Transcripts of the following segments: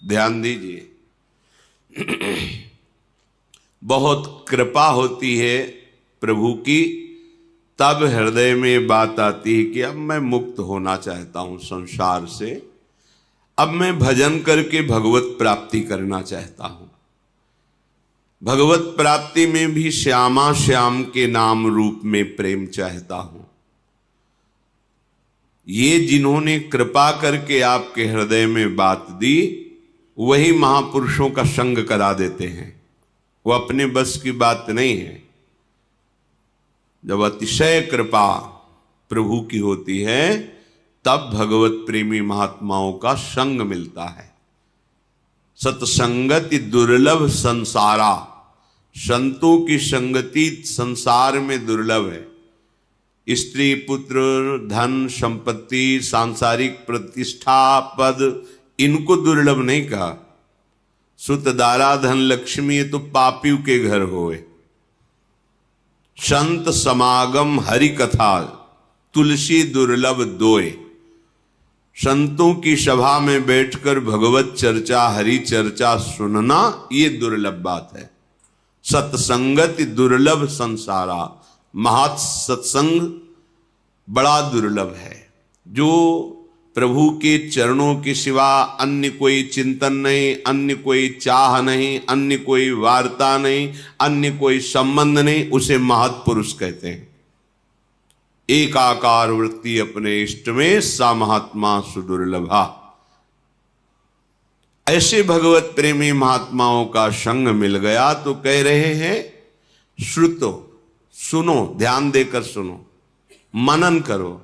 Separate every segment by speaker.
Speaker 1: ध्यान दीजिए। बहुत कृपा होती है प्रभु की, तब हृदय में बात आती है कि अब मैं मुक्त होना चाहता हूं संसार से, अब मैं भजन करके भगवत प्राप्ति करना चाहता हूं। भगवत प्राप्ति में भी श्यामा श्याम के नाम रूप में प्रेम चाहता हूं। ये जिन्होंने कृपा करके आपके हृदय में बात दी, वही महापुरुषों का संग करा देते हैं। वो अपने बस की बात नहीं है। जब अतिशय कृपा प्रभु की होती है, तब भगवत प्रेमी महात्माओं का संग मिलता है। सत्संगति दुर्लभ संसारा, संतों की संगति संसार में दुर्लभ है। स्त्री पुत्र धन संपत्ति सांसारिक प्रतिष्ठा पद, इनको दुर्लभ नहीं कहा। सुत दारा धन लक्ष्मी, ये तो पापियों के घर होए। संत समागम हरि कथा, तुलसी दुर्लभ दोए। संतों की सभा में बैठकर भगवत चर्चा हरि चर्चा सुनना, ये दुर्लभ बात है। सत्संगति दुर्लभ संसारा, महत् सत्संग बड़ा दुर्लभ है। जो प्रभु के चरणों के सिवा अन्य कोई चिंतन नहीं, अन्य कोई चाह नहीं, अन्य कोई वार्ता नहीं, अन्य कोई संबंध नहीं, उसे महत्पुरुष कहते हैं। एकाकार वृत्ति अपने इष्ट में, सा महात्मा सुदुर्लभा। ऐसे भगवत प्रेमी महात्माओं का संग मिल गया तो कह रहे हैं श्रुतो, सुनो, ध्यान देकर सुनो, मनन करो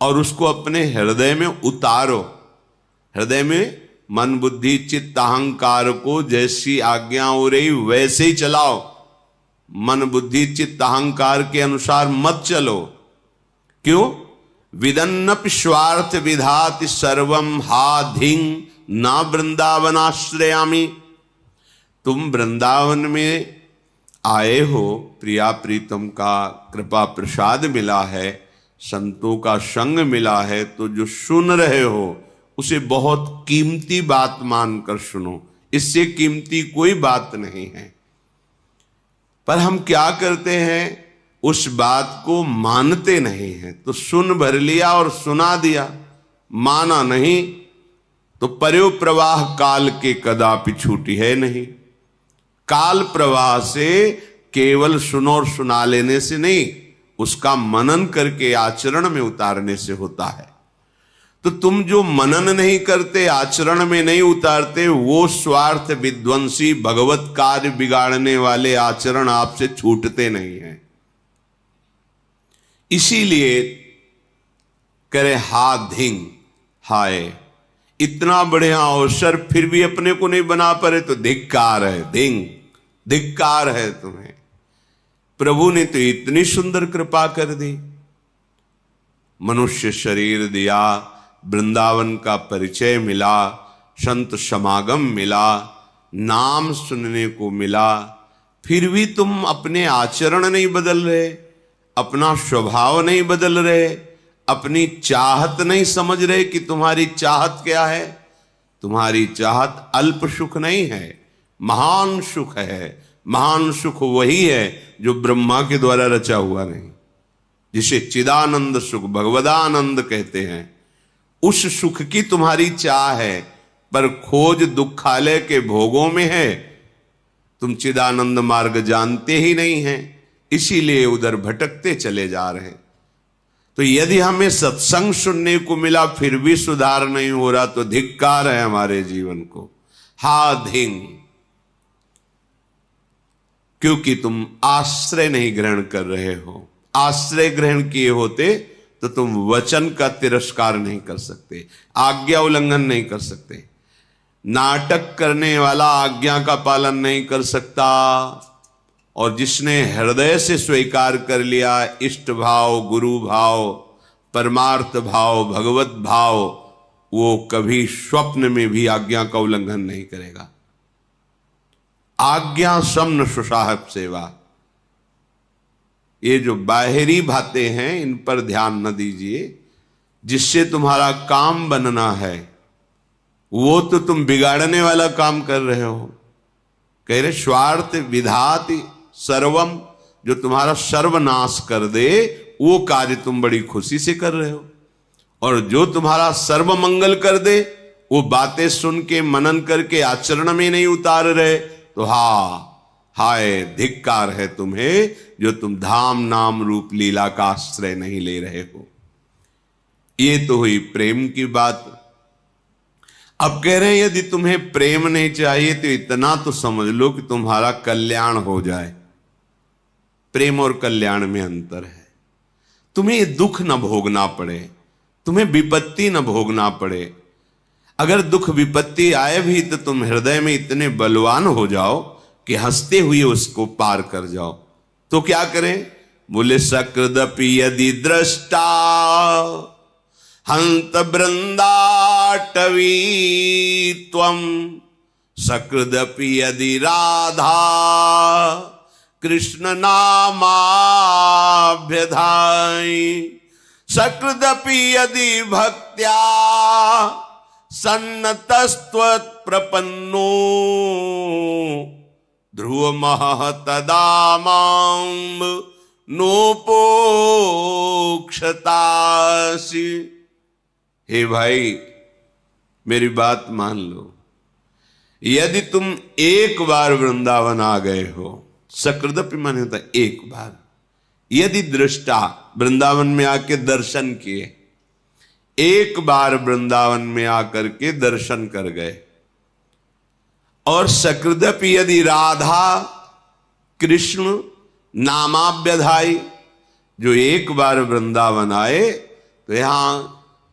Speaker 1: और उसको अपने हृदय में उतारो। हृदय में मन बुद्धि चित्त अहंकार को जैसी आज्ञा हो रही वैसे ही चलाओ। मन बुद्धि चित्त अहंकार के अनुसार मत चलो। क्यों? विदन्नपि स्वार्थ विधाति सर्वम हा धिंग ना वृंदावनाश्रयामि। तुम वृंदावन में आए हो, प्रिया प्रीतम का कृपा प्रसाद मिला है, संतों का संग मिला है, तो जो सुन रहे हो उसे बहुत कीमती बात मानकर सुनो। इससे कीमती कोई बात नहीं है। पर हम क्या करते हैं, उस बात को मानते नहीं हैं। तो सुन भर लिया और सुना दिया, माना नहीं तो पर्यो प्रवाह काल के कदापि छूटी है नहीं। काल प्रवाह से केवल सुनो और सुना लेने से नहीं, उसका मनन करके आचरण में उतारने से होता है। तो तुम जो मनन नहीं करते, आचरण में नहीं उतारते, वो स्वार्थ विध्वंसी भगवत कार्य बिगाड़ने वाले आचरण आपसे छूटते नहीं हैं। इसीलिए करे हा धिंग, हाय इतना बढ़िया अवसर फिर भी अपने को नहीं बना पाए तो धिक्कार है। धिंग, धिक्कार है तुम्हें। प्रभु ने तो इतनी सुंदर कृपा कर दी, मनुष्य शरीर दिया, वृंदावन का परिचय मिला, संत समागम मिला, नाम सुनने को मिला, फिर भी तुम अपने आचरण नहीं बदल रहे, अपना स्वभाव नहीं बदल रहे, अपनी चाहत नहीं समझ रहे कि तुम्हारी चाहत क्या है। तुम्हारी चाहत अल्प सुख नहीं है, महान सुख है। महान सुख वही है जो ब्रह्मा के द्वारा रचा हुआ नहीं, जिसे चिदानंद सुख भगवदानंद कहते हैं। उस सुख की तुम्हारी चाह है, पर खोज दुखालय के भोगों में है। तुम चिदानंद मार्ग जानते ही नहीं हैं, इसीलिए उधर भटकते चले जा रहे हैं। तो यदि हमें सत्संग सुनने को मिला फिर भी सुधार नहीं हो रहा, तो धिक्कार है हमारे जीवन को। हा धिंग, क्योंकि तुम आश्रय नहीं ग्रहण कर रहे हो। आश्रय ग्रहण किए होते तो तुम वचन का तिरस्कार नहीं कर सकते, आज्ञा उल्लंघन नहीं कर सकते। नाटक करने वाला आज्ञा का पालन नहीं कर सकता, और जिसने हृदय से स्वीकार कर लिया इष्ट भाव, गुरु भाव, परमार्थ भाव, भगवत भाव, वो कभी स्वप्न में भी आज्ञा का उल्लंघन नहीं करेगा। आज्ञा समन सुसाहब सेवा, ये जो बाहरी बातें हैं इन पर ध्यान न दीजिए। जिससे तुम्हारा काम बनना है वो तो तुम बिगाड़ने वाला काम कर रहे हो। कह रहे स्वार्थ विधाति सर्वम, जो तुम्हारा सर्वनाश कर दे वो कार्य तुम बड़ी खुशी से कर रहे हो, और जो तुम्हारा सर्व मंगल कर दे वो बातें सुन के मनन करके आचरण में नहीं उतार रहे, तो हाय धिक्कार है तुम्हें जो तुम धाम नाम रूप लीला का आश्रय नहीं ले रहे हो। ये तो हुई प्रेम की बात। अब कह रहे हैं यदि तुम्हें प्रेम नहीं चाहिए तो इतना तो समझ लो कि तुम्हारा कल्याण हो जाए। प्रेम और कल्याण में अंतर है। तुम्हें ये दुख न भोगना पड़े, तुम्हें विपत्ति न भोगना पड़े। अगर दुख विपत्ति आए भी तो तुम हृदय में इतने बलवान हो जाओ कि हंसते हुए उसको पार कर जाओ। तो क्या करें? बोले सकृदपि यदि दृष्टा हंत बृंदाटवी त्वं, सकृदपि यदि राधा कृष्ण नामाभ्यधाई, सकृदपि यदि भक्त्या सन्नतस्त्वत्प्रपन्नो, ध्रुवमः तदा मां नोपोक्षतासि। हे भाई मेरी बात मान लो, यदि तुम एक बार वृंदावन आ गए हो, सकृदपि माने होता एक बार, यदि दृष्टा वृंदावन में आके दर्शन किए, एक बार वृंदावन में आकर के दर्शन कर गए, और सकृदपि यदि राधा कृष्ण नामाभ्यधाई, जो एक बार वृंदावन आए तो यहां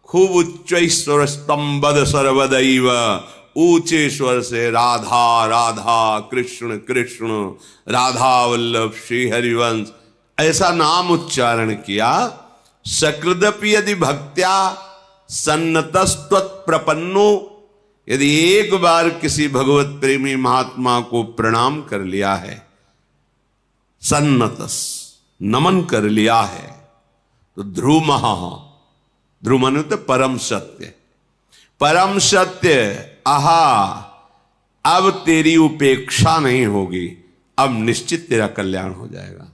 Speaker 1: खूब उच्च स्वर स्तंभद सर्वदैव, ऊंचे स्वर से राधा राधा कृष्ण कृष्ण राधा वल्लभ श्री हरिवंश ऐसा नाम उच्चारण किया। सकृदपि यदि भक्त्या सन्नतस्त्वत्प्रपन्नो, यदि एक बार किसी भगवत प्रेमी महात्मा को प्रणाम कर लिया है, सन्नतस नमन कर लिया है, तो ध्रुवमः, ध्रुव माने तो परम सत्य, परम सत्य, आहा अब तेरी उपेक्षा नहीं होगी, अब निश्चित तेरा कल्याण हो जाएगा।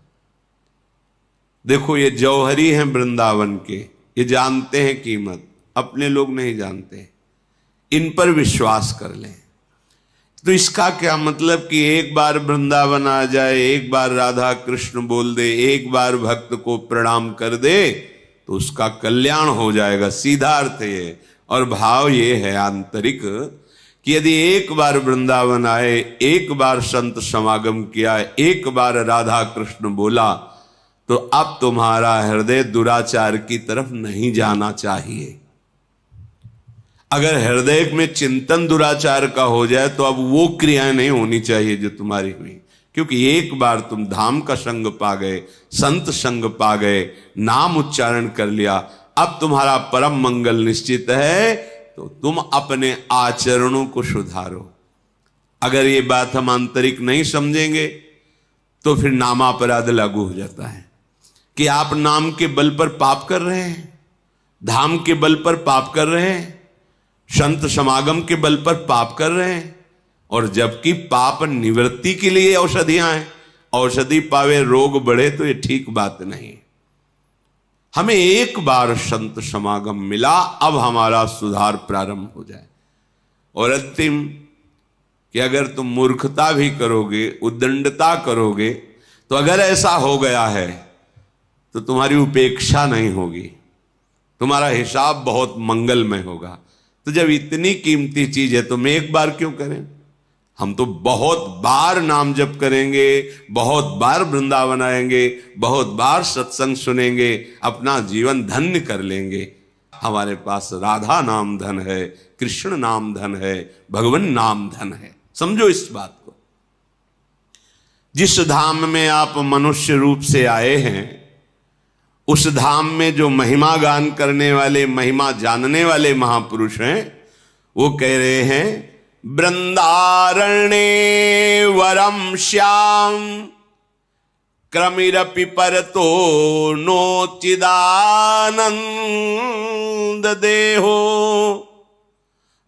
Speaker 1: देखो ये जौहरी हैं वृंदावन के, ये जानते हैं कीमत, अपने लोग नहीं जानते, इन पर विश्वास कर लें। तो इसका क्या मतलब कि एक बार वृंदावन आ जाए, एक बार राधा कृष्ण बोल दे, एक बार भक्त को प्रणाम कर दे तो उसका कल्याण हो जाएगा, सीधा अर्थ ये। और भाव ये है आंतरिक कि यदि एक बार वृंदावन आए, एक बार संत समागम किया, एक बार राधा कृष्ण बोला, तो अब तुम्हारा हृदय दुराचार की तरफ नहीं जाना चाहिए। अगर हृदय में चिंतन दुराचार का हो जाए तो अब वो क्रियाएं नहीं होनी चाहिए जो तुम्हारी हुई, क्योंकि एक बार तुम धाम का संग पा गए, संत संग पा गए, नाम उच्चारण कर लिया, अब तुम्हारा परम मंगल निश्चित है, तो तुम अपने आचरणों को सुधारो। अगर ये बात हम आंतरिक नहीं समझेंगे तो फिर नामापराध लागू हो जाता है कि आप नाम के बल पर पाप कर रहे हैं, धाम के बल पर पाप कर रहे हैं, संत समागम के बल पर पाप कर रहे हैं, और जबकि पाप निवृत्ति के लिए औषधियां हैं, औषधि पावे रोग बढ़े, तो ये ठीक बात नहीं। हमें एक बार संत समागम मिला, अब हमारा सुधार प्रारंभ हो जाए। और अंतिम कि अगर तुम मूर्खता भी करोगे, उद्दंडता करोगे, तो अगर ऐसा हो गया है तो तुम्हारी उपेक्षा नहीं होगी, तुम्हारा हिसाब बहुत मंगलमय होगा। तो जब इतनी कीमती चीज है तो हम एक बार क्यों करें? हम तो बहुत बार नाम जप करेंगे, बहुत बार वृंदावन आएंगे, बहुत बार सत्संग सुनेंगे, अपना जीवन धन्य कर लेंगे। हमारे पास राधा नाम धन है, कृष्ण नाम धन है, भगवान नाम धन है। समझो इस बात को। जिस धाम में आप मनुष्य रूप से आए हैं, उस धाम में जो महिमा गान करने वाले, महिमा जानने वाले महापुरुष हैं, वो कह रहे हैं वृंदारण्ये वरम श्याम क्रमिरपि परतो नोचिदानंद देहो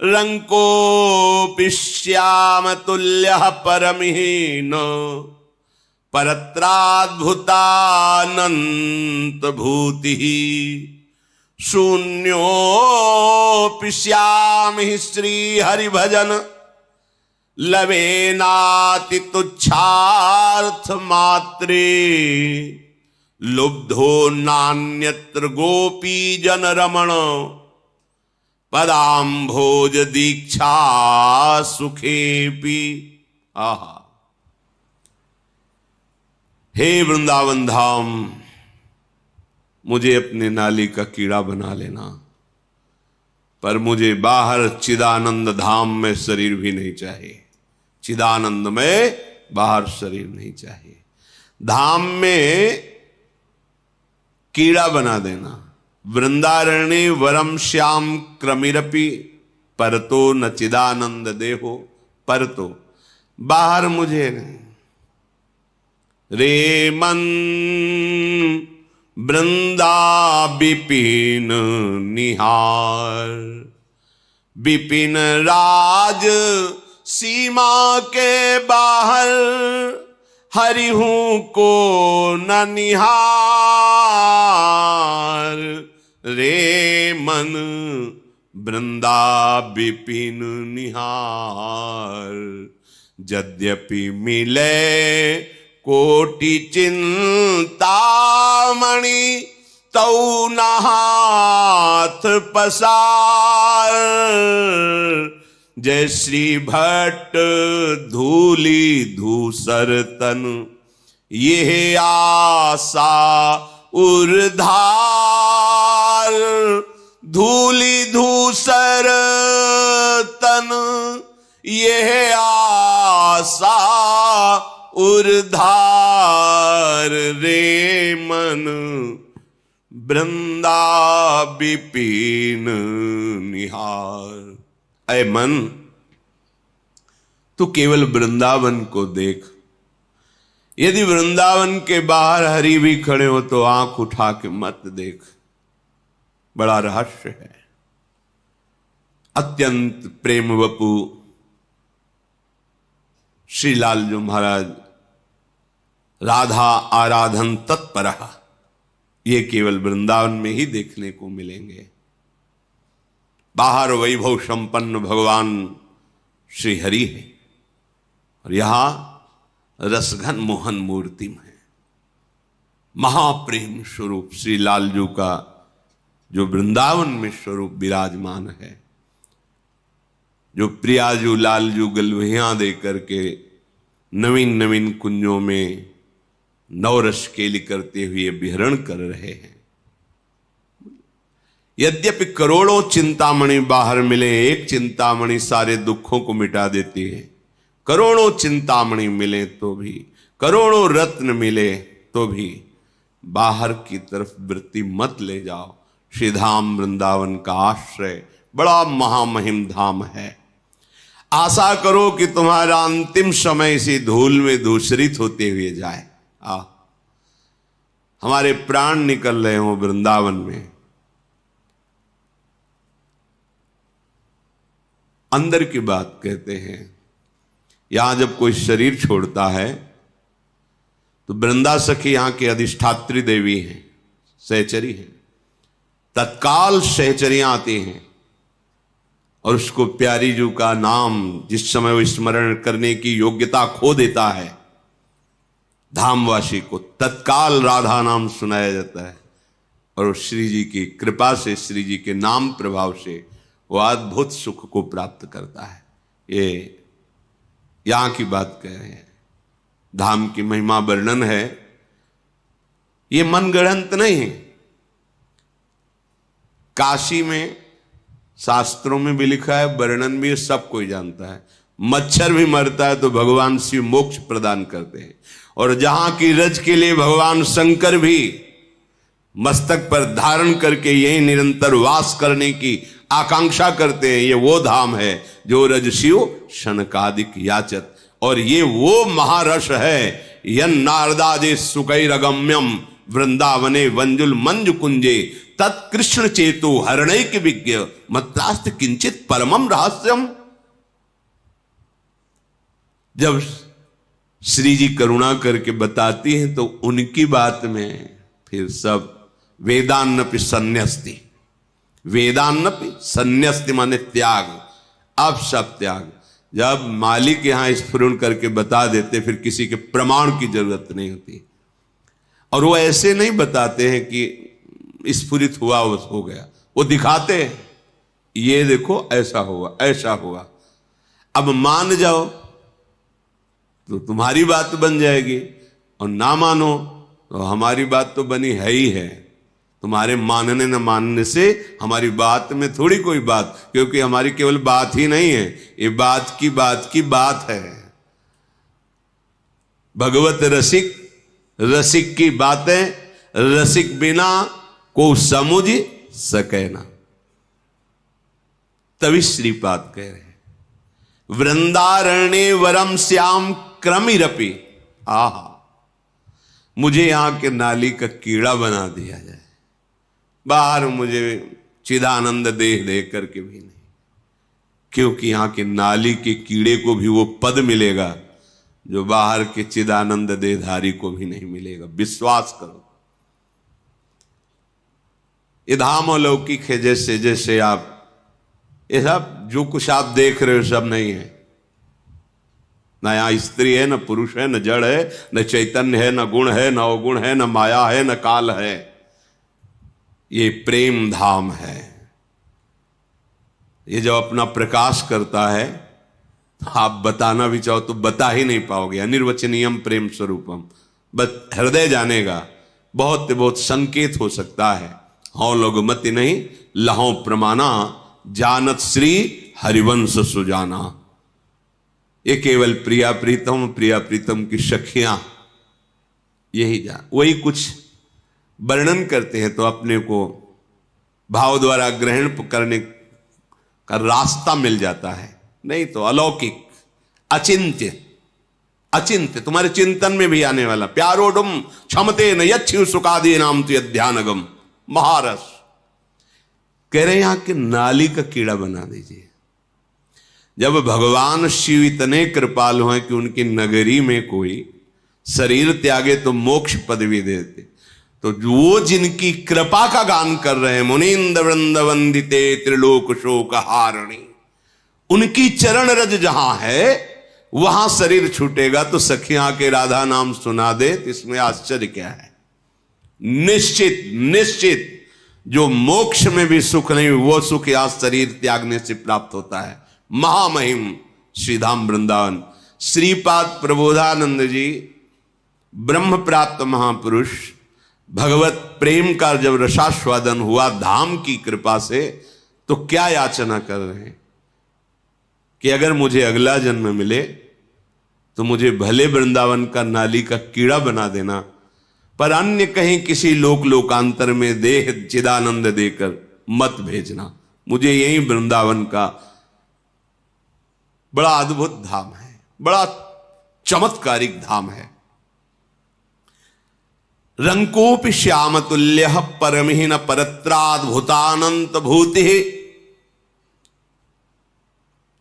Speaker 1: रंकोऽपि श्याम तुल्यः परमहीन परत्राद्भुतानंत भूतिः शून्योऽपि श्यामि श्री हरिभजन लवेनाति तुच्छार्थ मात्रे लुब्धो नान्यत्र गोपी जन रमण पदाम्भोज दीक्षा सुखेपि। आहा, हे वृंदावन धाम, मुझे अपने नाली का कीड़ा बना लेना, पर मुझे बाहर चिदानंद धाम में शरीर भी नहीं चाहिए। चिदानंद में बाहर शरीर नहीं चाहिए। धाम में कीड़ा बना देना। वृंदारण्य वरम श्याम क्रमिरपि परतो न चिदानंद देहो परतो, बाहर मुझे नहीं। रे मन वृंदा विपिन निहार, विपिन राज सीमा के बाहर हरिहूं को न निहार। रे मन वृंदा विपिन निहार, यद्यपि मिले कोटि चिंतामणि तौ न हाथ पसार। जय श्री भट्ट धूली धूसर तन ये आशा उर्धार। धूली धूसर तन ये आशा उर्धार। रे मन वृंदा विपिन निहार। ऐ मन, तू केवल वृंदावन को देख। यदि वृंदावन के बाहर हरि भी खड़े हो तो आंख उठा के मत देख। बड़ा रहस्य है। अत्यंत प्रेम वपु श्री लालजू महाराज राधा आराधन तत्पर, ये केवल वृंदावन में ही देखने को मिलेंगे। बाहर वैभव संपन्न भगवान श्री हरि है और यहां रसघन मोहन मूर्ति में महाप्रेम स्वरूप श्री लालजू का जो वृंदावन में स्वरूप विराजमान है, जो प्रियाजू लालजू गलवहियां दे करके नवीन नवीन कुंजों में नवरस केली करते हुए विहरण कर रहे हैं। यद्यपि करोड़ों चिंतामणि बाहर मिले, एक चिंतामणि सारे दुखों को मिटा देती है। करोड़ों चिंतामणि मिले तो भी, करोड़ों रत्न मिले तो भी बाहर की तरफ वृत्ति मत ले जाओ। श्री धाम वृंदावन का आश्रय बड़ा महामहिम धाम है। आशा करो कि तुम्हारा अंतिम समय इसी धूल में धूसरित होते हुए जाए। हमारे प्राण निकल रहे हो वृंदावन में। अंदर की बात कहते हैं, यहां जब कोई शरीर छोड़ता है तो वृंदा सखी यहां की अधिष्ठात्री देवी हैं, सहचरी हैं। तत्काल सहचरियां आती हैं और उसको प्यारी जू का नाम जिस समय वो स्मरण करने की योग्यता खो देता है, धामवासी को तत्काल राधा नाम सुनाया जाता है और श्री जी की कृपा से, श्री जी के नाम प्रभाव से वो अद्भुत सुख को प्राप्त करता है। ये यहां की बात कह रहे हैं। धाम की महिमा वर्णन है, ये मनगढ़ंत नहीं है। काशी में शास्त्रों में भी लिखा है, वर्णन भी सब कोई जानता है। मच्छर भी मरता है तो भगवान शिव मोक्ष प्रदान करते हैं। और जहां की रज के लिए भगवान शंकर भी मस्तक पर धारण करके यही निरंतर वास करने की आकांक्षा करते हैं। ये वो धाम है जो रज शिव शनकादिक याचत, और ये वो महारस है यन नारदाजे सुकैरगम्यम वृंदावने वंजुल मंजु कुंजे तत्कृष्ण चेतो हरणैक विज्ञ मत्रास्त किंचित परमम रहस्यम। जब श्री जी करुणा करके बताती हैं तो उनकी बात में फिर सब वेदान्नपि संन्यस्ति, वेदान्नपि संन्यस्ति माने त्याग, अब सब त्याग। जब मालिक यहां स्फुरण करके बता देते फिर किसी के प्रमाण की जरूरत नहीं होती। और वो ऐसे नहीं बताते हैं कि स्फुरित हुआ हो गया, वो दिखाते हैं ये देखो ऐसा हुआ ऐसा हुआ। अब मान जाओ तो तुम्हारी बात बन जाएगी, और ना मानो तो हमारी बात तो बनी है ही है। तुम्हारे मानने न मानने से हमारी बात में थोड़ी कोई बात, क्योंकि हमारी केवल बात ही नहीं है, ये बात की बात है। भगवत रसिक, रसिक की बातें रसिक बिना को समझ सके ना। तभी श्रीपाद कह रहे हैं वृंदारण्य वरम श्याम क्रमिरपि। आहा, मुझे यहां के नाली का कीड़ा बना दिया जाए, बाहर मुझे चिदानंद देह दे करके भी नहीं, क्योंकि यहां के नाली के कीड़े को भी वो पद मिलेगा जो बाहर के चिदानंद देहधारी को भी नहीं मिलेगा। विश्वास करो, ये धाम अलौकिक है। जैसे जैसे आप ये सब जो कुछ आप देख रहे हो सब नहीं है। न यहाँ स्त्री है, न पुरुष है, न जड़ है, न चैतन्य है, न गुण है, न अवगुण है, न माया है, न काल है। ये प्रेम धाम है। ये जो अपना प्रकाश करता है, आप बताना भी चाहो तो बता ही नहीं पाओगे। अनिर्वचनीयम प्रेम स्वरूपम, बस हृदय जानेगा। बहुत बहुत संकेत हो सकता है। हौ लोग मति नहीं लहो प्रमाणा, जानत श्री हरिवंश सुजाना। ये केवल प्रिया प्रीतम की सखियां यही जान, वही कुछ वर्णन करते हैं तो अपने को भाव द्वारा ग्रहण करने का रास्ता मिल जाता है। नहीं तो अलौकिक, अचिंत्य, अचिंत्य तुम्हारे चिंतन में भी आने वाला। प्यारोडुम क्षमते न यच्छु सुखादि नाम तु ध्यानगम। महारस कह रहे यहां के नाली का कीड़ा बना दीजिए। जब भगवान शिव इतने कृपालु हैं कि उनकी नगरी में कोई शरीर त्यागे तो मोक्ष पदवी देते, तो वो जिनकी कृपा का गान कर रहे हैं, मुनींद्र वृंद वंदिते त्रिलोक शोक हारणी, उनकी चरण रज जहां है वहां शरीर छूटेगा तो सखियां के राधा नाम सुना दे, इसमें आश्चर्य क्या है। निश्चित निश्चित जो मोक्ष में भी सुख नहीं वो सुख या शरीर त्यागने से प्राप्त होता है। महामहिम श्रीधाम वृंदावन। श्रीपाद प्रबोधानंद जी ब्रह्म प्राप्त महापुरुष, भगवत प्रेम का जब रसास्वादन हुआ धाम की कृपा से, तो क्या याचना कर रहे हैं कि अगर मुझे अगला जन्म मिले तो मुझे भले वृंदावन का नाली का कीड़ा बना देना, पर अन्य कहीं किसी लोकांतर में देह चिदानंद देकर मत भेजना। मुझे यही वृंदावन का बड़ा अद्भुत धाम है, बड़ा चमत्कारिक धाम है। रंकोपि श्याम तुल्य परमहीन परत्राद्भुतानंत भूति।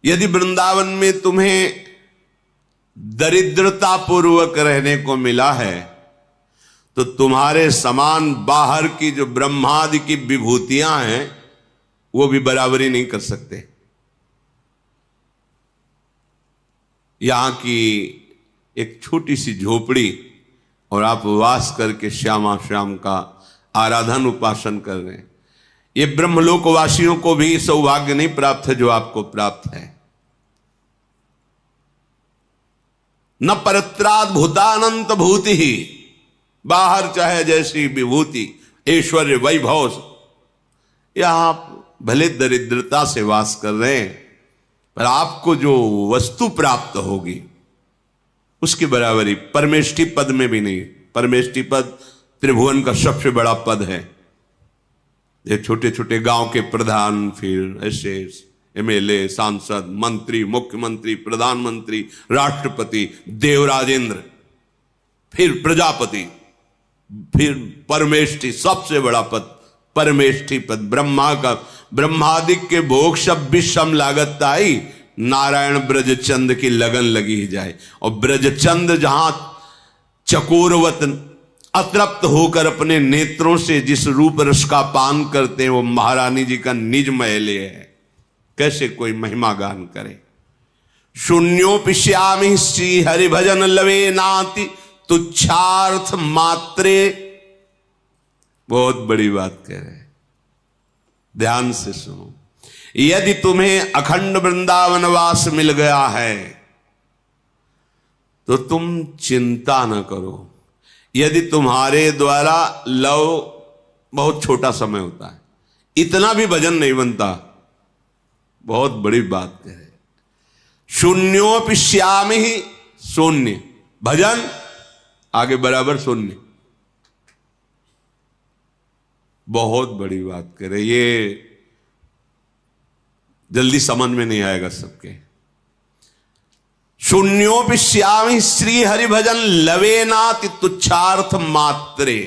Speaker 1: यदि वृंदावन में तुम्हें दरिद्रता पूर्वक रहने को मिला है तो तुम्हारे समान बाहर की जो ब्रह्मादि की विभूतियां हैं वो भी बराबरी नहीं कर सकते। यहां की एक छोटी सी झोपड़ी और आप वास करके श्यामा श्याम का आराधन उपासन कर रहे हैं, ये ब्रह्मलोकवासियों को भी सौभाग्य नहीं प्राप्त है जो आपको प्राप्त है। न परत्राद्भुतानंत भूति ही, बाहर चाहे जैसी विभूति ऐश्वर्य वैभव, यहां भले दरिद्रता से वास कर रहे हैं पर आपको जो वस्तु प्राप्त होगी उसकी बराबरी परमेष्टि पद में भी नहीं। परमेष्टि पद त्रिभुवन का सबसे बड़ा पद है। ये छोटे छोटे गांव के प्रधान, फिर ऐसे एमएलए, सांसद, मंत्री, मुख्यमंत्री, प्रधानमंत्री, राष्ट्रपति, देवराजेंद्र, फिर प्रजापति, फिर परमेष्टि, सबसे बड़ा पद परमेष्ठी पद ब्रह्मा का ब्रह्मादिक के भोग सब विषम लागत आई, नारायण ब्रजचंद की लगन लगी ही जाए। और ब्रजचंद जहां चकोरवत अतृप्त होकर अपने नेत्रों से जिस रूप रस का पान करते हैं वो महारानी जी का निज महले है, कैसे कोई महिमा गान करे। शून्योपिश्यामि श्री हरि भजन लवे नाति तुच्छार्थ मात्रे, बहुत बड़ी बात कह रहे हैं, ध्यान से सुनो। यदि तुम्हें अखंड वृंदावन वास मिल गया है तो तुम चिंता न करो। यदि तुम्हारे द्वारा लव बहुत छोटा समय होता है, इतना भी भजन नहीं बनता, बहुत बड़ी बात कह रहे। शून्योपिश्यामि ही शून्य, भजन आगे बराबर शून्य, बहुत बड़ी बात कह रहे। ये जल्दी समझ में नहीं आएगा सबके। शून्योपिश्यामि श्री हरि भजन लवेनाति तुच्छार्थ मात्रे,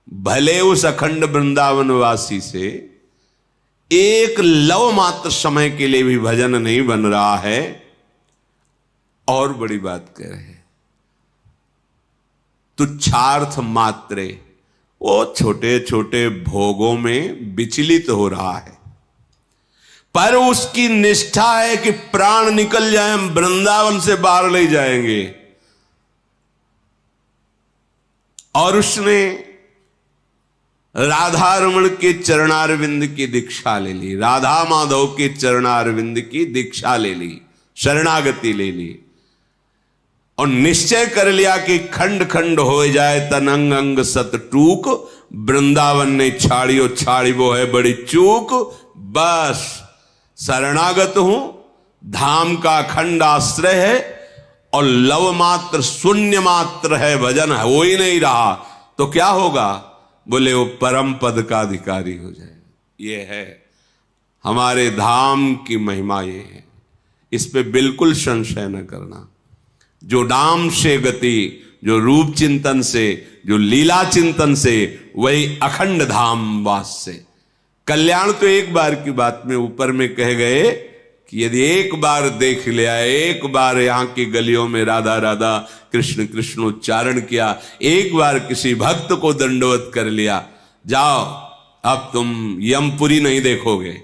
Speaker 1: भले उस अखंड वृंदावन वासी से एक लव मात्र समय के लिए भी भजन नहीं बन रहा है। और बड़ी बात कह रहे हैं, तुच्छार्थ मात्रे, वो छोटे छोटे भोगों में विचलित हो रहा है, पर उसकी निष्ठा है कि प्राण निकल जाए, हम वृंदावन से बाहर ले जाएंगे। और उसने राधा रमण के चरणारविंद की दीक्षा ले ली, राधा माधव के चरणारविंद की दीक्षा ले ली, शरणागति ले ली, और निश्चय कर लिया कि खंड खंड हो जाए तन अंग अंग सत टूक, वृंदावन ने छाड़ियो छाड़ी वो है बड़ी चूक। बस शरणागत हूं, धाम का अखंड आश्रय है, और लव मात्र शून्य मात्र है, भजन हो ही नहीं रहा, तो क्या होगा? बोले वो परम पद का अधिकारी हो जाए। ये है हमारे धाम की महिमा, ये है, इस पे बिल्कुल संशय न करना। जो नाम से गति, जो रूप चिंतन से, जो लीला चिंतन से, वही अखंड धाम वास से। कल्याण तो एक बार की बात में ऊपर में कह गए कि यदि एक बार देख लिया, एक बार यहाँ की गलियों में राधा राधा कृष्ण कृष्ण उच्चारण किया, एक बार किसी भक्त को दंडवत कर लिया, जाओ अब तुम यमपुरी नहीं देखोगे,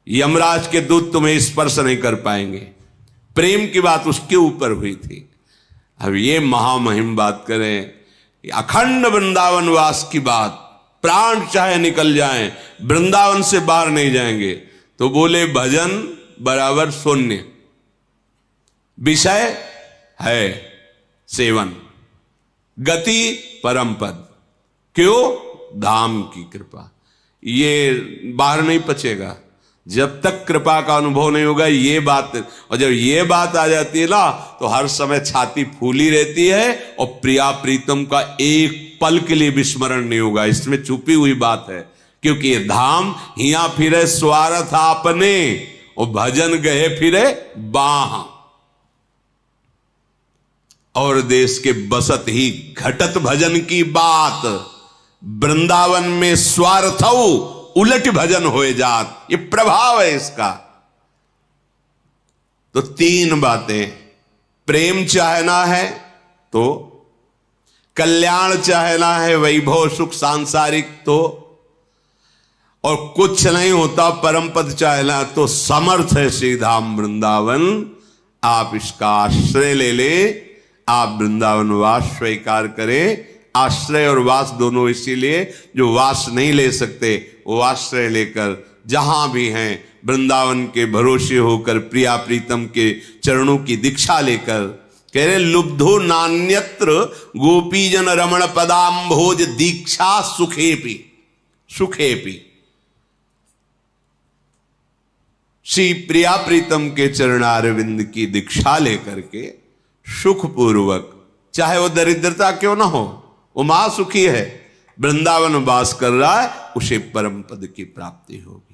Speaker 1: यमराज के दूत तुम्हें स्पर्श नहीं कर पाएंगे। प्रेम की बात उसके ऊपर हुई थी। अब ये महामहिम बात करें, अखंड वृंदावन वास की बात, प्राण चाहे निकल जाएं, वृंदावन से बाहर नहीं जाएंगे। तो बोले भजन बराबर शून्य, विषय है सेवन, गति परम पद। क्यों? धाम की कृपा। ये बाहर नहीं पचेगा जब तक कृपा का अनुभव नहीं होगा ये बात। और जब ये बात आ जाती है ना, तो हर समय छाती फूली रहती है, और प्रिया प्रीतम का एक पल के लिए विस्मरण नहीं होगा। इसमें छुपी हुई बात है, क्योंकि ये धाम हिया फिरे स्वार्थ आपने, और भजन गए फिरे बाह, और देश के बसत ही घटत भजन की बात। वृंदावन में स्वार्थ उलट भजन होए जात, ये प्रभाव है इसका। तो तीन बातें, प्रेम चाहना है तो, कल्याण चाहना है, वैभव सुख सांसारिक तो, और कुछ नहीं होता परम पद चाहना तो समर्थ है श्री धाम वृंदावन। आप इसका आश्रय ले ले, आप वृंदावन वास स्वीकार करें। आश्रय और वास दोनों इसीलिए, जो वास नहीं ले सकते वो आश्रय लेकर जहां भी हैं वृंदावन के भरोसे होकर, प्रिया प्रीतम के चरणों की दीक्षा लेकर, कह रहे लुब्धो नान्यत्र गोपीजन रमण पदाम्भोज दीक्षा सुखेपी, सुखेपी। श्री प्रिया प्रीतम के चरणारविंद की दीक्षा लेकर के सुखपूर्वक, चाहे वो दरिद्रता क्यों ना हो, वो महासुखी है, वृंदावन वास कर रहा है, उसे परम पद की प्राप्ति होगी।